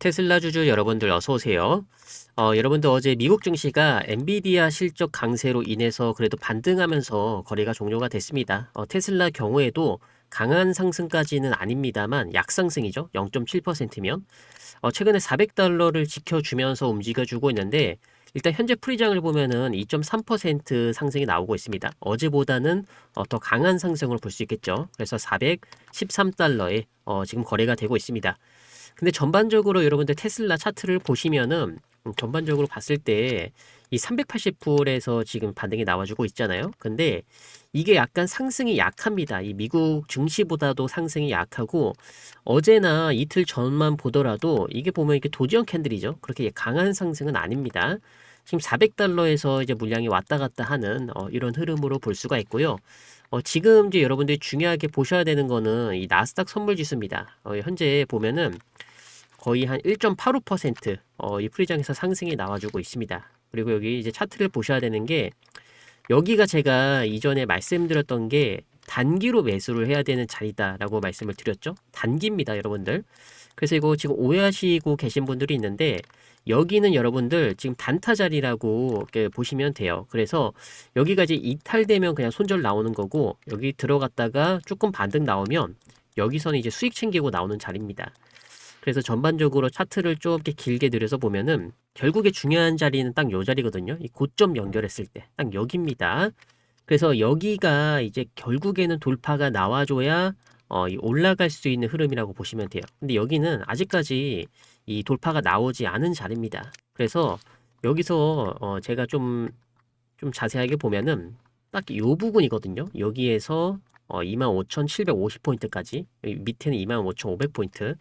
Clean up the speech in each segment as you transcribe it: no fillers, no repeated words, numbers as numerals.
테슬라 주주 여러분들 어서 오세요. 여러분들 어제 미국 증시가 엔비디아 실적 강세로 인해서 그래도 반등하면서 거래가 종료가 됐습니다. 테슬라 경우에도 강한 상승까지는 아닙니다만 약상승이죠. 0.7%면 최근에 400달러를 지켜주면서 움직여주고 있는데 일단 현재 프리장을 보면은 2.3% 상승이 나오고 있습니다. 어제보다는 더 강한 상승을 볼 수 있겠죠. 그래서 413달러에 지금 거래가 되고 있습니다. 근데 전반적으로 여러분들 테슬라 차트를 보시면은 전반적으로 봤을 때 이 380불에서 지금 반등이 나와주고 있잖아요. 근데 이게 약간 상승이 약합니다. 이 미국 증시보다도 상승이 약하고 어제나 이틀 전만 보더라도 이게 보면 이게 도지형 캔들이죠. 그렇게 강한 상승은 아닙니다. 지금 400달러에서 이제 물량이 왔다 갔다 하는 이런 흐름으로 볼 수가 있고요. 지금 이제 여러분들이 중요하게 보셔야 되는 거는 이 나스닥 선물 지수입니다. 현재 보면은 거의 한 1.85% 이 프리장에서 상승이 나와주고 있습니다. 그리고 여기 이제 차트를 보셔야 되는 게 여기가 제가 이전에 말씀드렸던 게 단기로 매수를 해야 되는 자리다라고 말씀을 드렸죠. 단기입니다, 여러분들. 그래서 이거 지금 오해하시고 계신 분들이 있는데 여기는 여러분들 지금 단타 자리라고 이렇게 보시면 돼요. 그래서 여기가 이제 이탈되면 그냥 손절 나오는 거고 여기 들어갔다가 조금 반등 나오면 여기서는 이제 수익 챙기고 나오는 자리입니다. 그래서 전반적으로 차트를 좀 이렇게 길게 들여서 보면은 결국에 중요한 자리는 딱 요 자리거든요. 이 고점 연결했을 때 딱 여기입니다. 그래서 여기가 이제 결국에는 돌파가 나와줘야 이 올라갈 수 있는 흐름이라고 보시면 돼요. 근데 여기는 아직까지 이 돌파가 나오지 않은 자리입니다. 그래서 여기서 제가 좀 자세하게 보면은 딱 요 부분이거든요. 여기에서 25,750포인트까지 여기 밑에는 25,500포인트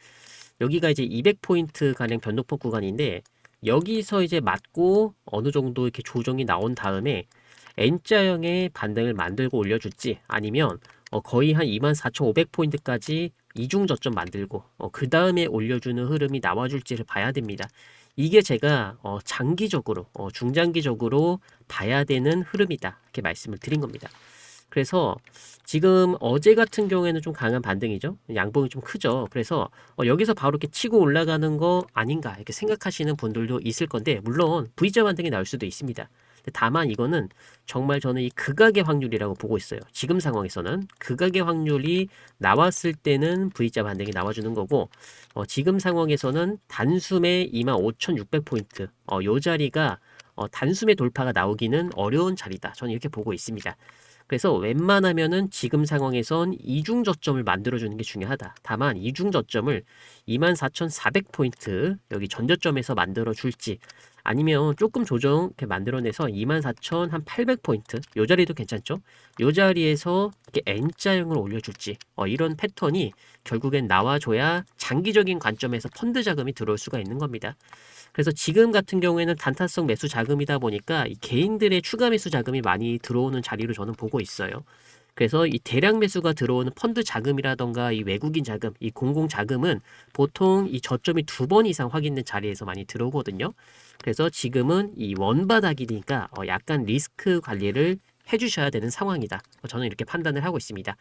여기가 이제 200포인트 가량 변동폭 구간인데 여기서 이제 맞고 어느 정도 이렇게 조정이 나온 다음에 N자형의 반등을 만들고 올려줄지 아니면 거의 한 24,500포인트까지 이중 저점 만들고 그 다음에 올려주는 흐름이 나와줄지를 봐야 됩니다. 이게 제가 장기적으로 중장기적으로 봐야 되는 흐름이다 이렇게 말씀을 드린 겁니다. 그래서 지금 어제 같은 경우에는 좀 강한 반등이죠. 양봉이 좀 크죠. 그래서 여기서 바로 이렇게 치고 올라가는 거 아닌가 이렇게 생각하시는 분들도 있을 건데 물론 V자 반등이 나올 수도 있습니다. 다만 이거는 정말 저는 이 극악의 확률이라고 보고 있어요. 지금 상황에서는 극악의 확률이 나왔을 때는 V자 반등이 나와주는 거고 지금 상황에서는 단숨에 25,600포인트 요 자리가 단숨에 돌파가 나오기는 어려운 자리다. 저는 이렇게 보고 있습니다. 그래서 웬만하면은 지금 상황에선 이중 저점을 만들어주는 게 중요하다. 다만 이중 저점을 24,400포인트 여기 전저점에서 만들어줄지 아니면 조금 조정 이렇게 만들어내서 24,800포인트 요 자리도 괜찮죠? 요 자리에서 이렇게 N자형을 올려줄지 이런 패턴이 결국엔 나와줘야 장기적인 관점에서 펀드 자금이 들어올 수가 있는 겁니다. 그래서 지금 같은 경우에는 단타성 매수 자금이다 보니까 이 개인들의 추가 매수 자금이 많이 들어오는 자리로 저는 보고 있어요. 그래서 이 대량 매수가 들어오는 펀드 자금이라던가 이 외국인 자금, 이 공공 자금은 보통 이 저점이 2번 이상 확인된 자리에서 많이 들어오거든요. 그래서 지금은 이 원바닥이니까 약간 리스크 관리를 해주셔야 되는 상황이다. 저는 이렇게 판단을 하고 있습니다.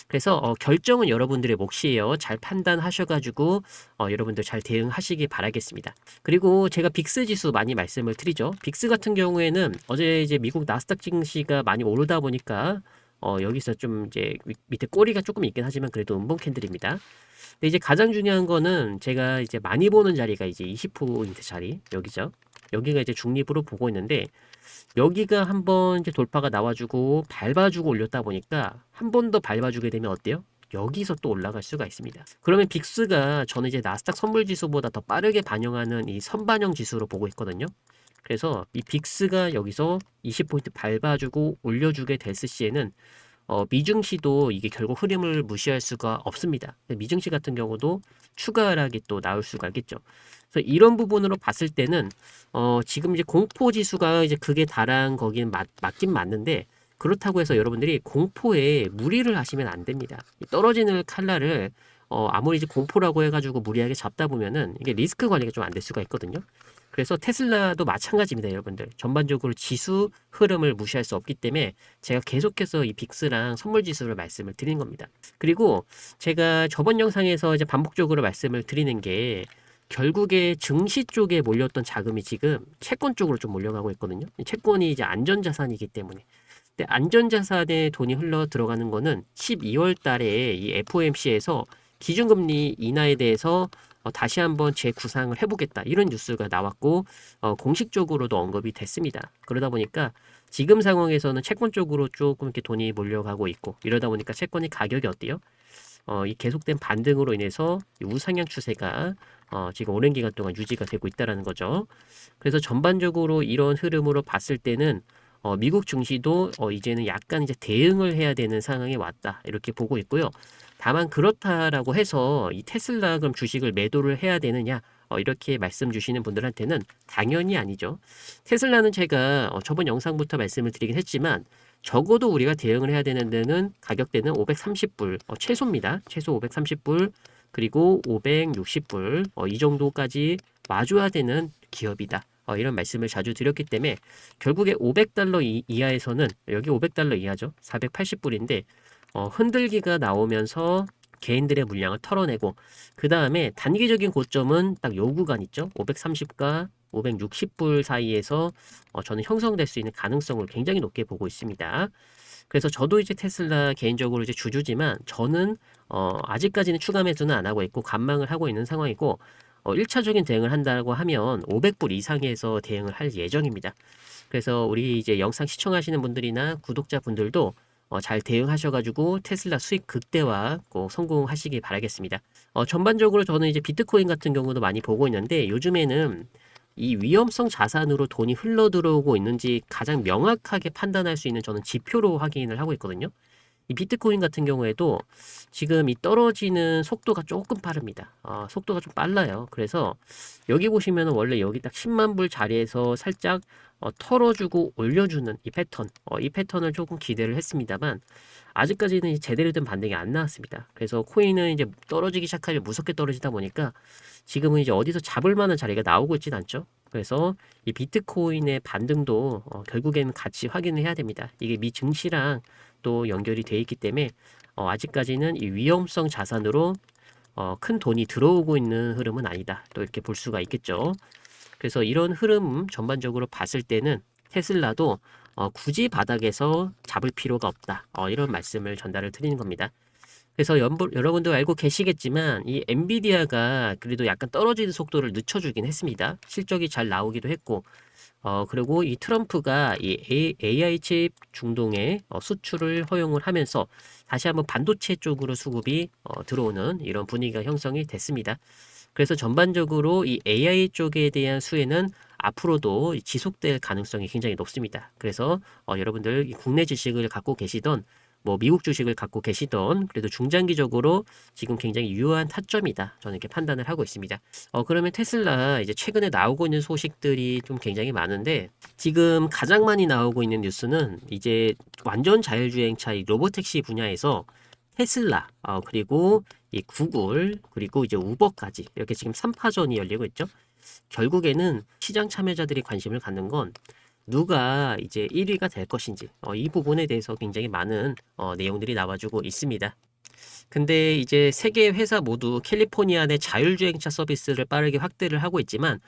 그래서 결정은 여러분들의 몫이에요. 잘 판단하셔가지고 여러분들 잘 대응하시기 바라겠습니다. 그리고 제가 빅스 지수 많이 말씀을 드리죠. 빅스 같은 경우에는 어제 이제 미국 나스닥 증시가 많이 오르다 보니까 여기서 좀 이제 밑에 꼬리가 조금 있긴 하지만 그래도 음봉 캔들입니다. 근데 이제 가장 중요한 거는 제가 이제 많이 보는 자리가 이제 20포인트 자리 여기죠. 여기가 이제 중립으로 보고 있는데 여기가 한번 이제 돌파가 나와주고 밟아주고 올렸다 보니까 한 번 더 밟아주게 되면 어때요? 여기서 또 올라갈 수가 있습니다. 그러면 빅스가 저는 이제 나스닥 선물 지수보다 더 빠르게 반영하는 이 선반영 지수로 보고 있거든요. 그래서 이 빅스가 여기서 20포인트 밟아주고 올려주게 됐을 시에는 미증시도 이게 결국 흐름을 무시할 수가 없습니다. 미증시 같은 경우도 추가 하락이 또 나올 수가 있겠죠. 그래서 이런 부분으로 봤을 때는 지금 이제 공포 지수가 이제 극에 달한 거긴 맞긴 맞는데 그렇다고 해서 여러분들이 공포에 무리를 하시면 안 됩니다. 떨어지는 칼날을 아무리 이제 공포라고 해가지고 무리하게 잡다 보면은 이게 리스크 관리가 좀 안 될 수가 있거든요. 그래서 테슬라도 마찬가지입니다, 여러분들. 전반적으로 지수 흐름을 무시할 수 없기 때문에 제가 계속해서 이 빅스랑 선물 지수를 말씀을 드린 겁니다. 그리고 제가 저번 영상에서 이제 반복적으로 말씀을 드리는 게 결국에 증시 쪽에 몰렸던 자금이 지금 채권 쪽으로 좀 몰려가고 있거든요. 채권이 이제 안전자산이기 때문에. 근데 안전자산에 돈이 흘러 들어가는 거는 12월 달에 이 FOMC에서 기준금리 인하에 대해서 다시 한번 재구상을 해보겠다. 이런 뉴스가 나왔고, 공식적으로도 언급이 됐습니다. 그러다 보니까 지금 상황에서는 채권 쪽으로 조금 이렇게 돈이 몰려가고 있고, 이러다 보니까 채권이 가격이 어때요? 이 계속된 반등으로 인해서 이 우상향 추세가 지금 오랜 기간 동안 유지가 되고 있다는 거죠. 그래서 전반적으로 이런 흐름으로 봤을 때는 미국 증시도 이제는 약간 이제 대응을 해야 되는 상황에 왔다. 이렇게 보고 있고요. 다만 그렇다라고 해서 이 테슬라 그럼 주식을 매도를 해야 되느냐? 이렇게 말씀 주시는 분들한테는 당연히 아니죠. 테슬라는 제가 저번 영상부터 말씀을 드리긴 했지만 적어도 우리가 대응을 해야 되는 데는 가격대는 530불 최소입니다. 최소 530불 그리고 560불 이 정도까지 와줘야 되는 기업이다. 이런 말씀을 자주 드렸기 때문에 결국에 500달러 이하에서는 여기 500달러 이하죠. 480불인데 흔들기가 나오면서 개인들의 물량을 털어내고 그 다음에 단기적인 고점은 딱 요 구간 있죠. 530과 560불 사이에서 저는 형성될 수 있는 가능성을 굉장히 높게 보고 있습니다. 그래서 저도 이제 테슬라 개인적으로 이제 주주지만 저는 아직까지는 추가 매수는 안 하고 있고 관망을 하고 있는 상황이고 1차적인 대응을 한다고 하면 500불 이상에서 대응을 할 예정입니다. 그래서 우리 이제 영상 시청하시는 분들이나 구독자분들도 잘 대응하셔가지고 테슬라 수익 극대화 꼭 성공하시길 바라겠습니다. 전반적으로 저는 이제 비트코인 같은 경우도 많이 보고 있는데 요즘에는 이 위험성 자산으로 돈이 흘러 들어오고 있는지 가장 명확하게 판단할 수 있는 저는 지표로 확인을 하고 있거든요. 이 비트코인 같은 경우에도 지금 이 떨어지는 속도가 조금 빠릅니다. 속도가 좀 빨라요. 그래서 여기 보시면 원래 여기 딱 10만 불 자리에서 살짝 털어주고 올려주는 이 패턴, 이 패턴을 조금 기대를 했습니다만 아직까지는 제대로 된 반등이 안 나왔습니다. 그래서 코인은 이제 떨어지기 시작하면 무섭게 떨어지다 보니까 지금은 이제 어디서 잡을 만한 자리가 나오고 있진 않죠. 그래서 이 비트코인의 반등도 결국에는 같이 확인을 해야 됩니다. 이게 미 증시랑 또 연결이 돼 있기 때문에 아직까지는 이 위험성 자산으로 큰 돈이 들어오고 있는 흐름은 아니다. 또 이렇게 볼 수가 있겠죠. 그래서 이런 흐름 전반적으로 봤을 때는 테슬라도 굳이 바닥에서 잡을 필요가 없다. 이런 말씀을 전달을 드리는 겁니다. 그래서 여러분도 알고 계시겠지만 이 엔비디아가 그래도 약간 떨어지는 속도를 늦춰주긴 했습니다. 실적이 잘 나오기도 했고 그리고 이 트럼프가 이 AI 칩 중동의 수출을 허용을 하면서 다시 한번 반도체 쪽으로 수급이 들어오는 이런 분위기가 형성이 됐습니다. 그래서 전반적으로 이 AI 쪽에 대한 수혜는 앞으로도 지속될 가능성이 굉장히 높습니다. 그래서 여러분들 국내 지식을 갖고 계시던 뭐 미국 주식을 갖고 계시던 그래도 중장기적으로 지금 굉장히 유효한 타점이다. 저는 이렇게 판단을 하고 있습니다. 그러면 테슬라 이제 최근에 나오고 있는 소식들이 좀 굉장히 많은데 지금 가장 많이 나오고 있는 뉴스는 이제 완전 자율주행차 이 로보택시 분야에서 테슬라 그리고 이 구글 그리고 이제 우버까지 이렇게 지금 3파전이 열리고 있죠. 결국에는 시장 참여자들이 관심을 갖는 건 누가 이제 1위가 될 것인지 이 부분에 대해서 굉장히 많은 내용들이 나와주고 있습니다. 근데 이제 세계 회사 모두 캘리포니아 내 자율주행차 서비스를 빠르게 확대를 하고 있지만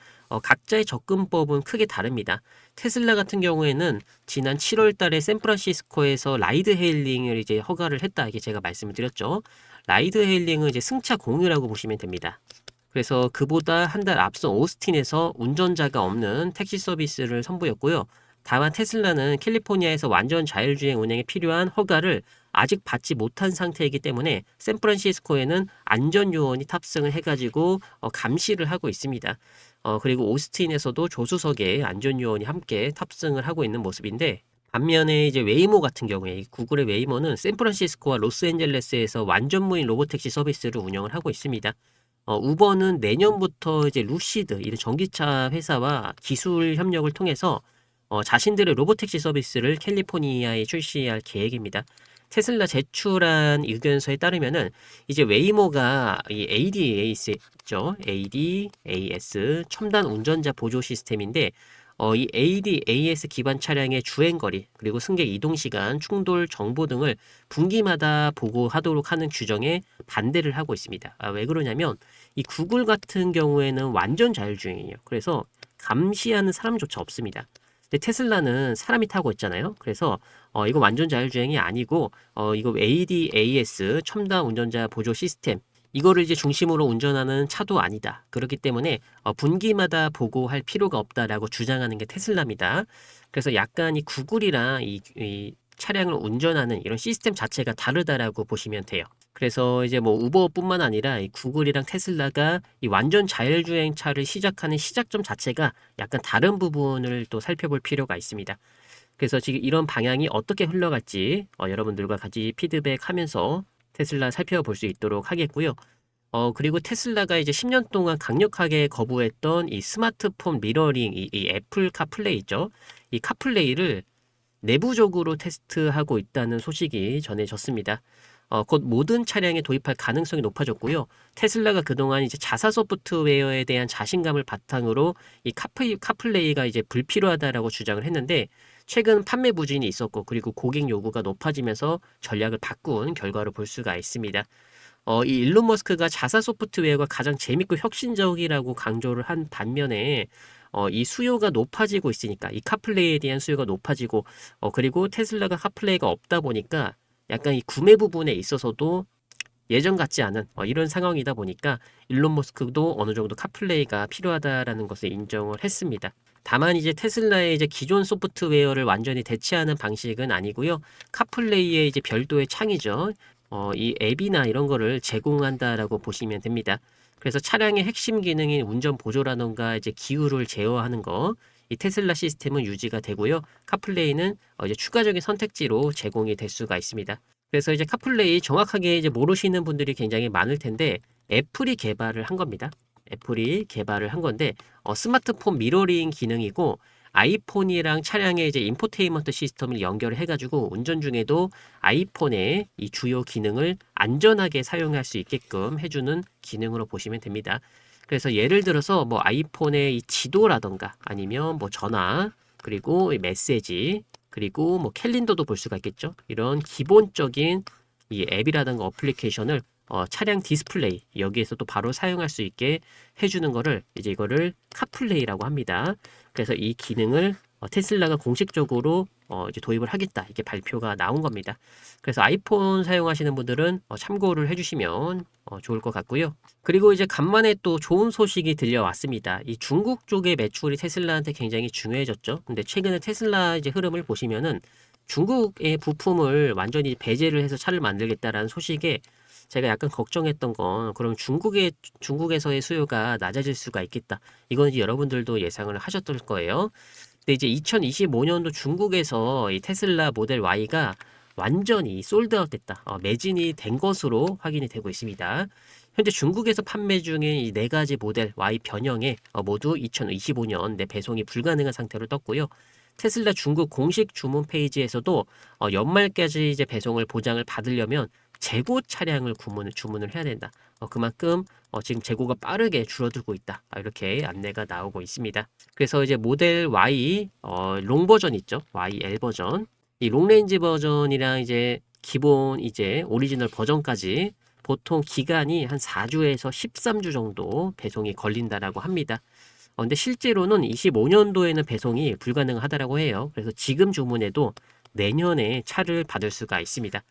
각자의 접근법은 크게 다릅니다. 테슬라 같은 경우에는 지난 7월 달에 샌프란시스코에서 라이드 헤일링을 이제 허가를 했다. 이게 제가 말씀을 드렸죠. 라이드 헤일링은 이제 승차 공유라고 보시면 됩니다. 그래서 그보다 한 달 앞선 오스틴에서 운전자가 없는 택시 서비스를 선보였고요. 다만 테슬라는 캘리포니아에서 완전 자율주행 운행에 필요한 허가를 아직 받지 못한 상태이기 때문에 샌프란시스코에는 안전요원이 탑승을 해가지고 감시를 하고 있습니다. 그리고 오스틴에서도 조수석에 안전요원이 함께 탑승을 하고 있는 모습인데 반면에 이제 웨이모 같은 경우에 구글의 웨이모는 샌프란시스코와 로스앤젤레스에서 완전 무인 로보택시 서비스를 운영을 하고 있습니다. 우버는 내년부터 이제 루시드, 이 전기차 회사와 기술 협력을 통해서 자신들의 로보택시 서비스를 캘리포니아에 출시할 계획입니다. 테슬라 제출한 의견서에 따르면은 이제 웨이모가 이 ADAS 있죠. ADAS 첨단 운전자 보조 시스템인데 이 ADAS 기반 차량의 주행거리 그리고 승객 이동 시간, 충돌 정보 등을 분기마다 보고하도록 하는 규정에 반대를 하고 있습니다. 왜 그러냐면 이 구글 같은 경우에는 완전 자율주행이에요. 그래서 감시하는 사람조차 없습니다. 근데 테슬라는 사람이 타고 있잖아요. 그래서 이거 완전 자율주행이 아니고 이거 ADAS 첨단 운전자 보조 시스템 이거를 이제 중심으로 운전하는 차도 아니다. 그렇기 때문에 분기마다 보고할 필요가 없다라고 주장하는 게 테슬라입니다. 그래서 약간 이 구글이랑 이 차량을 운전하는 이런 시스템 자체가 다르다라고 보시면 돼요. 그래서 이제 뭐 우버뿐만 아니라 이 구글이랑 테슬라가 이 완전 자율주행 차를 시작하는 시작점 자체가 약간 다른 부분을 또 살펴볼 필요가 있습니다. 그래서 지금 이런 방향이 어떻게 흘러갈지 여러분들과 같이 피드백하면서 테슬라 살펴볼 수 있도록 하겠고요. 그리고 테슬라가 이제 10년 동안 강력하게 거부했던 이 스마트폰 미러링, 이 애플 카플레이 있죠. 이 카플레이를 내부적으로 테스트하고 있다는 소식이 전해졌습니다. 곧 모든 차량에 도입할 가능성이 높아졌고요. 테슬라가 그동안 이제 자사 소프트웨어에 대한 자신감을 바탕으로 이 카플레이가 이제 불필요하다라고 주장을 했는데 최근 판매 부진이 있었고 그리고 고객 요구가 높아지면서 전략을 바꾼 결과로 볼 수가 있습니다. 이 일론 머스크가 자사 소프트웨어가 가장 재밌고 혁신적이라고 강조를 한 반면에 이 수요가 높아지고 있으니까 이 카플레이에 대한 수요가 높아지고 그리고 테슬라가 카플레이가 없다 보니까 약간 이 구매 부분에 있어서도 예전 같지 않은 이런 상황이다 보니까 일론 머스크도 어느 정도 카플레이가 필요하다라는 것을 인정을 했습니다. 다만 이제 테슬라의 이제 기존 소프트웨어를 완전히 대체하는 방식은 아니고요. 카플레이의 이제 별도의 창이죠. 이 앱이나 이런 거를 제공한다라고 보시면 됩니다. 그래서 차량의 핵심 기능인 운전 보조라던가 이제 기후를 제어하는 거, 이 테슬라 시스템은 유지가 되고요. 카플레이는 이제 추가적인 선택지로 제공이 될 수가 있습니다. 그래서 이제 카플레이 정확하게 이제 모르시는 분들이 굉장히 많을 텐데 애플이 개발을 한 겁니다. 애플이 개발을 한 건데 스마트폰 미러링 기능이고 아이폰이랑 차량의 이제 인포테인먼트 시스템을 연결해 가지고 운전 중에도 아이폰의 이 주요 기능을 안전하게 사용할 수 있게끔 해주는 기능으로 보시면 됩니다. 그래서 예를 들어서 뭐 아이폰의 이 지도라던가 아니면 뭐 전화 그리고 이 메시지 그리고 뭐 캘린더도 볼 수가 있겠죠. 이런 기본적인 이 앱이라든가 어플리케이션을 차량 디스플레이 여기에서도 바로 사용할 수 있게 해주는 거를 이제 이거를 카플레이라고 합니다. 그래서 이 기능을 테슬라가 공식적으로 이제 도입을 하겠다 이게 발표가 나온 겁니다. 그래서 아이폰 사용하시는 분들은 참고를 해주시면 좋을 것 같고요. 그리고 이제 간만에 또 좋은 소식이 들려왔습니다. 이 중국 쪽의 매출이 테슬라한테 굉장히 중요해졌죠. 근데 최근에 테슬라 이제 흐름을 보시면은 중국의 부품을 완전히 배제를 해서 차를 만들겠다라는 소식에 제가 약간 걱정했던 건 그럼 중국에서의 수요가 낮아질 수가 있겠다. 이건 이제 여러분들도 예상을 하셨을 거예요. 근데 이제 2025년도 중국에서 이 테슬라 모델 Y가 완전히 솔드아웃 됐다. 매진이 된 것으로 확인이 되고 있습니다. 현재 중국에서 판매 중인 이 네 가지 모델 Y 변형에 모두 2025년 내 배송이 불가능한 상태로 떴고요. 테슬라 중국 공식 주문 페이지에서도 연말까지 이제 배송을 보장을 받으려면 재고 차량을 주문을 해야 된다. 그만큼 지금 재고가 빠르게 줄어들고 있다. 이렇게 안내가 나오고 있습니다. 그래서 이제 모델 Y 롱 버전 있죠. YL 버전. 이 롱레인지 버전이랑 이제 기본 이제 오리지널 버전까지 보통 기간이 한 4주에서 13주 정도 배송이 걸린다라고 합니다. 근데 실제로는 25년도에는 배송이 불가능하다라고 해요. 그래서 지금 주문해도 내년에 차를 받을 수가 있습니다.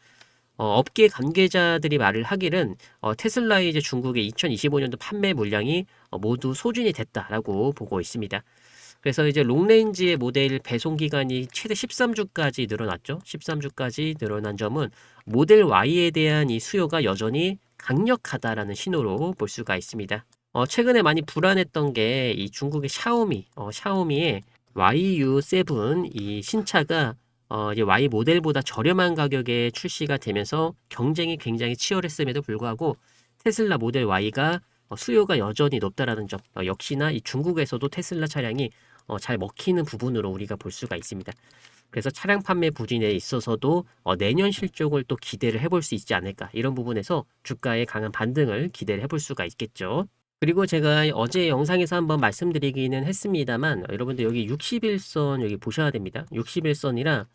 업계 관계자들이 말을 하기는 테슬라의 이제 중국의 2025년도 판매 물량이 모두 소진이 됐다라고 보고 있습니다. 그래서 이제 롱레인지의 모델 배송 기간이 최대 13주까지 늘어났죠. 13주까지 늘어난 점은 모델 Y에 대한 이 수요가 여전히 강력하다라는 신호로 볼 수가 있습니다. 최근에 많이 불안했던 게 이 중국의 샤오미의 YU7 이 신차가 이제 Y 모델보다 저렴한 가격에 출시가 되면서 경쟁이 굉장히 치열했음에도 불구하고 테슬라 모델 Y가 수요가 여전히 높다라는 점, 역시나 이 중국에서도 테슬라 차량이 잘 먹히는 부분으로 우리가 볼 수가 있습니다. 그래서 차량 판매 부진에 있어서도 내년 실적을 또 기대를 해볼 수 있지 않을까 이런 부분에서 주가의 강한 반등을 기대를 해볼 수가 있겠죠. 그리고 제가 어제 영상에서 한번 말씀드리기는 했습니다만 여러분들 여기 61선 여기 보셔야 됩니다. 61선이라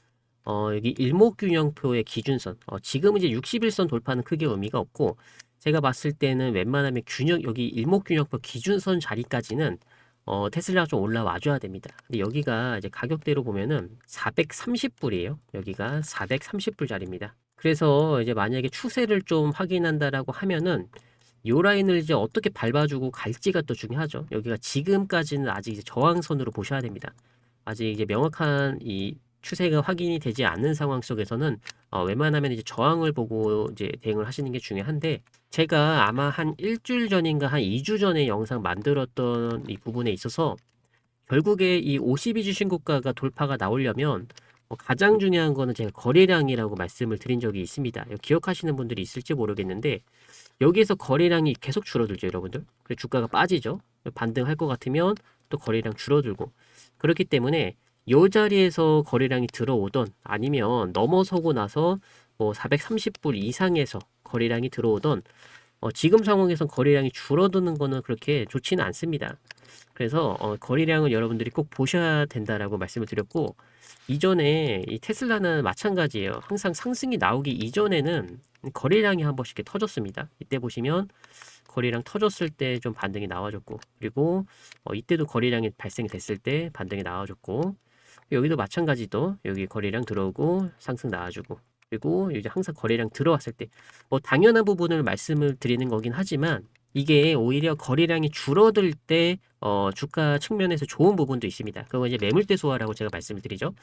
여기 일목균형표의 기준선 지금 이제 61선 돌파는 크게 의미가 없고 제가 봤을 때는 웬만하면 여기 일목균형표 기준선 자리까지는 테슬라가 좀 올라와 줘야 됩니다. 근데 여기가 이제 가격대로 보면은 430불이에요. 여기가 430불 자리입니다. 그래서 이제 만약에 추세를 좀 확인한다라고 하면은 요 라인을 이제 어떻게 밟아주고 갈지가 또 중요하죠. 여기가 지금까지는 아직 이제 저항선으로 보셔야 됩니다. 아직 이제 명확한 이 추세가 확인이 되지 않는 상황 속에서는 웬만하면 이제 저항을 보고 이제 대응을 하시는 게 중요한데, 제가 아마 한 일주일 전인가 한 2주 전에 영상 만들었던 이 부분에 있어서 결국에 이 52주 신고가가 돌파가 나오려면 가장 중요한 거는 제가 거래량이라고 말씀을 드린 적이 있습니다. 기억하시는 분들이 있을지 모르겠는데, 여기에서 거래량이 계속 줄어들죠, 여러분들. 그래서 주가가 빠지죠. 반등할 것 같으면 또 거래량 줄어들고. 그렇기 때문에 이 자리에서 거래량이 들어오던, 아니면 넘어서고 나서 뭐 430불 이상에서 거래량이 들어오던, 지금 상황에선 거래량이 줄어드는 거는 그렇게 좋지는 않습니다. 그래서 거래량을 여러분들이 꼭 보셔야 된다라고 말씀을 드렸고, 이전에 이 테슬라는 마찬가지예요. 항상 상승이 나오기 이전에는 거래량이 한 번씩 이렇게 터졌습니다. 이때 보시면 거래량 터졌을 때 좀 반등이 나와줬고, 그리고 이때도 거래량이 발생이 됐을 때 반등이 나와줬고, 여기도 마찬가지도 여기 거래량 들어오고 상승 나와주고, 그리고 이제 항상 거래량 들어왔을 때 당연한 부분을 말씀을 드리는 거긴 하지만, 이게 오히려 거래량이 줄어들 때 주가 측면에서 좋은 부분도 있습니다. 그건 이제 매물대 소화라고 제가 말씀을 드리죠.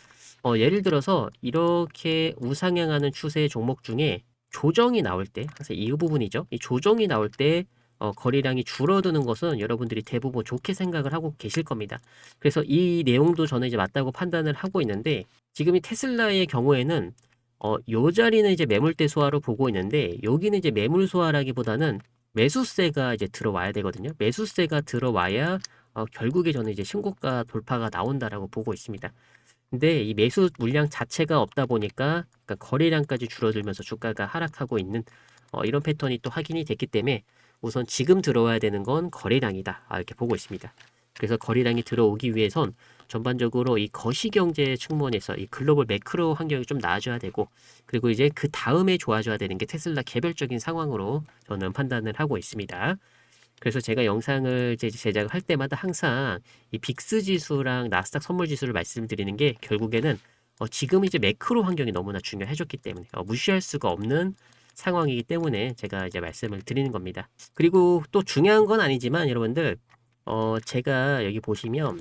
예를 들어서 이렇게 우상향하는 추세 종목 중에 조정이 나올 때, 항상 이 부분이죠. 이 조정이 나올 때 거래량이 줄어드는 것은 여러분들이 대부분 좋게 생각을 하고 계실 겁니다. 그래서 이 내용도 저는 이제 맞다고 판단을 하고 있는데, 지금 이 테슬라의 경우에는 요 자리는 이제 매물대 소화로 보고 있는데, 여기는 이제 매물 소화라기보다는 매수세가 이제 들어와야 되거든요. 매수세가 들어와야 결국에 저는 이제 신고가 돌파가 나온다라고 보고 있습니다. 근데 이 매수 물량 자체가 없다 보니까, 그러니까 거래량까지 줄어들면서 주가가 하락하고 있는 이런 패턴이 또 확인이 됐기 때문에, 우선 지금 들어와야 되는 건 거래량이다, 이렇게 보고 있습니다. 그래서 거래량이 들어오기 위해선 전반적으로 이 거시경제 측면에서 이 글로벌 매크로 환경이 좀 나아져야 되고, 그리고 이제 그 다음에 좋아져야 되는 게 테슬라 개별적인 상황으로 저는 판단을 하고 있습니다. 그래서 제가 영상을 이제 제작을 할 때마다 항상 이 빅스 지수랑 나스닥 선물 지수를 말씀드리는 게, 결국에는 지금 이제 매크로 환경이 너무나 중요해졌기 때문에 무시할 수가 없는 상황이기 때문에 제가 이제 말씀을 드리는 겁니다. 그리고 또 중요한 건 아니지만 여러분들, 제가 여기 보시면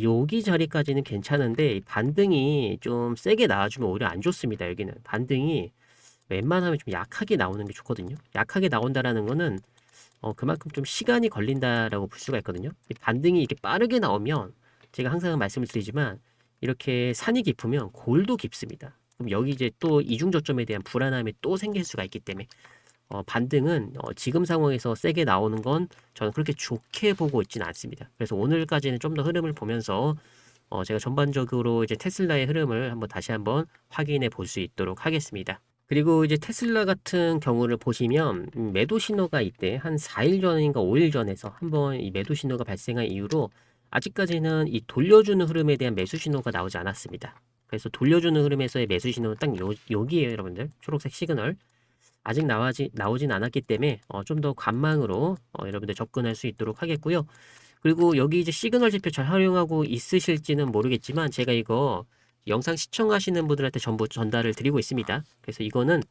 여기 자리까지는 괜찮은데 반등이 좀 세게 나와주면 오히려 안 좋습니다. 여기는 반등이 웬만하면 좀 약하게 나오는 게 좋거든요. 약하게 나온다라는 거는 그만큼 좀 시간이 걸린다라고 볼 수가 있거든요. 이 반등이 이렇게 빠르게 나오면, 제가 항상 말씀을 드리지만, 이렇게 산이 깊으면 골도 깊습니다. 그럼 여기 이제 또 이중 저점에 대한 불안함이 또 생길 수가 있기 때문에, 반등은 지금 상황에서 세게 나오는 건 저는 그렇게 좋게 보고 있지는 않습니다. 그래서 오늘까지는 좀 더 흐름을 보면서 제가 전반적으로 이제 테슬라의 흐름을 다시 한번 확인해 볼 수 있도록 하겠습니다. 그리고 이제 테슬라 같은 경우를 보시면 매도 신호가 이때 한 4일 전인가 5일 전에서 한번 이 매도 신호가 발생한 이후로 아직까지는 이 돌려주는 흐름에 대한 매수 신호가 나오지 않았습니다. 그래서 돌려주는 흐름에서의 매수 신호는 딱 여기에요, 여러분들. 초록색 시그널. 아직 나오진 않았기 때문에 좀 더 관망으로 여러분들 접근할 수 있도록 하겠고요. 그리고 여기 이제 시그널 지표 잘 활용하고 있으실지는 모르겠지만, 제가 이거 영상 시청하시는 분들한테 전부 전달을 드리고 있습니다. 그래서 이거는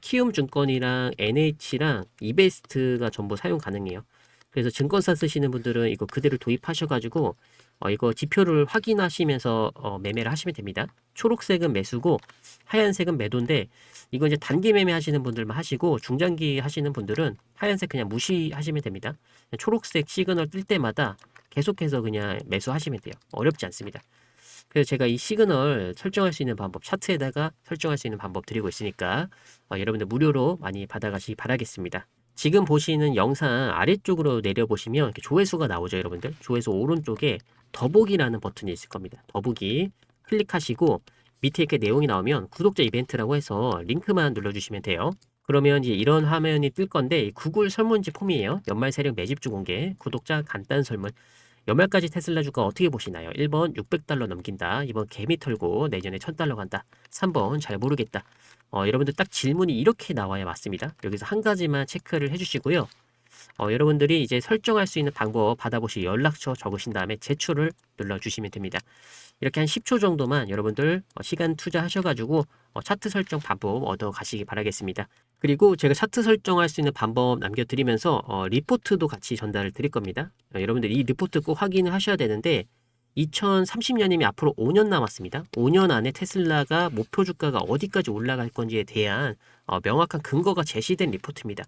키움증권이랑 NH랑 이베스트가 전부 사용 가능해요. 그래서 증권사 쓰시는 분들은 이거 그대로 도입하셔가지고 이거 지표를 확인하시면서 매매를 하시면 됩니다. 초록색은 매수고 하얀색은 매도인데, 이거 이제 단기 매매 하시는 분들만 하시고, 중장기 하시는 분들은 하얀색 그냥 무시하시면 됩니다. 초록색 시그널 뜰 때마다 계속해서 그냥 매수하시면 돼요. 어렵지 않습니다. 그래서 제가 이 시그널 설정할 수 있는 방법, 차트에다가 설정할 수 있는 방법 드리고 있으니까 여러분들 무료로 많이 받아가시기 바라겠습니다. 지금 보시는 영상 아래쪽으로 내려보시면 이렇게 조회수가 나오죠, 여러분들. 조회수 오른쪽에 더보기라는 버튼이 있을 겁니다. 더보기 클릭하시고 밑에 이렇게 내용이 나오면 구독자 이벤트라고 해서 링크만 눌러주시면 돼요. 그러면 이제 이런 화면이 뜰 건데, 구글 설문지 폼이에요. 연말 세력 매집주 공개, 구독자 간단 설문. 연말까지 테슬라 주가 어떻게 보시나요? 1번 600달러 넘긴다. 2번 개미 털고 내년에 1000달러 간다. 3번 잘 모르겠다. 여러분들 딱 질문이 이렇게 나와야 맞습니다. 여기서 한 가지만 체크를 해주시고요. 여러분들이 이제 설정할 수 있는 방법 받아보시 연락처 적으신 다음에 제출을 눌러주시면 됩니다. 이렇게 한 10초 정도만 여러분들 시간 투자하셔가지고 차트 설정 방법 얻어 가시기 바라겠습니다. 그리고 제가 차트 설정할 수 있는 방법 남겨드리면서 리포트도 같이 전달을 드릴 겁니다. 여러분들 이 리포트 꼭 확인을 하셔야 되는데 2030년이면 앞으로 5년 남았습니다. 5년 안에 테슬라가 목표 주가가 어디까지 올라갈 건지에 대한 명확한 근거가 제시된 리포트입니다.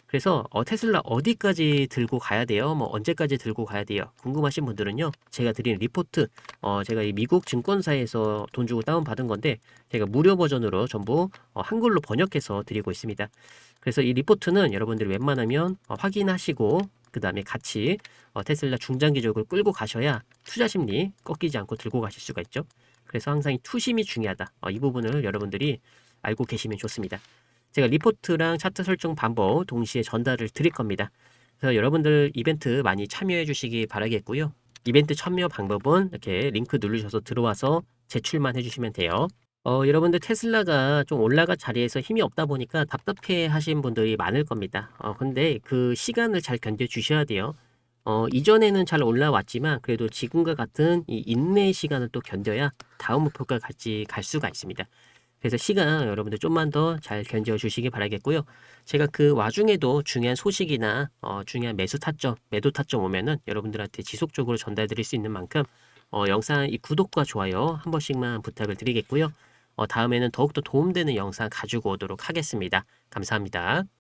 그래서 테슬라 어디까지 들고 가야 돼요? 뭐 언제까지 들고 가야 돼요? 궁금하신 분들은요. 제가 드린 리포트, 제가 이 미국 증권사에서 돈 주고 다운받은 건데 제가 무료 버전으로 전부 한글로 번역해서 드리고 있습니다. 그래서 이 리포트는 여러분들이 웬만하면 확인하시고 그 다음에 같이 테슬라 중장기적으로 끌고 가셔야 투자 심리 꺾이지 않고 들고 가실 수가 있죠. 그래서 항상 이 투심이 중요하다. 이 부분을 여러분들이 알고 계시면 좋습니다. 제가 리포트랑 차트 설정 방법 동시에 전달을 드릴 겁니다. 그래서 여러분들 이벤트 많이 참여해 주시기 바라겠고요. 이벤트 참여 방법은 이렇게 링크 누르셔서 들어와서 제출만 해주시면 돼요. 여러분들 테슬라가 좀 올라갈 자리에서 힘이 없다 보니까 답답해 하신 분들이 많을 겁니다. 근데 그 시간을 잘 견뎌 주셔야 돼요. 이전에는 잘 올라왔지만 그래도 지금과 같은 이 인내 시간을 또 견뎌야 다음 목표가 같이 갈 수가 있습니다. 그래서 시간 여러분들 좀만 더 잘 견뎌 주시기 바라겠고요. 제가 그 와중에도 중요한 소식이나 중요한 매수 타점, 매도 타점 오면은 여러분들한테 지속적으로 전달 드릴 수 있는 만큼 영상 이 구독과 좋아요 한 번씩만 부탁을 드리겠고요. 다음에는 더욱더 도움되는 영상 가지고 오도록 하겠습니다. 감사합니다.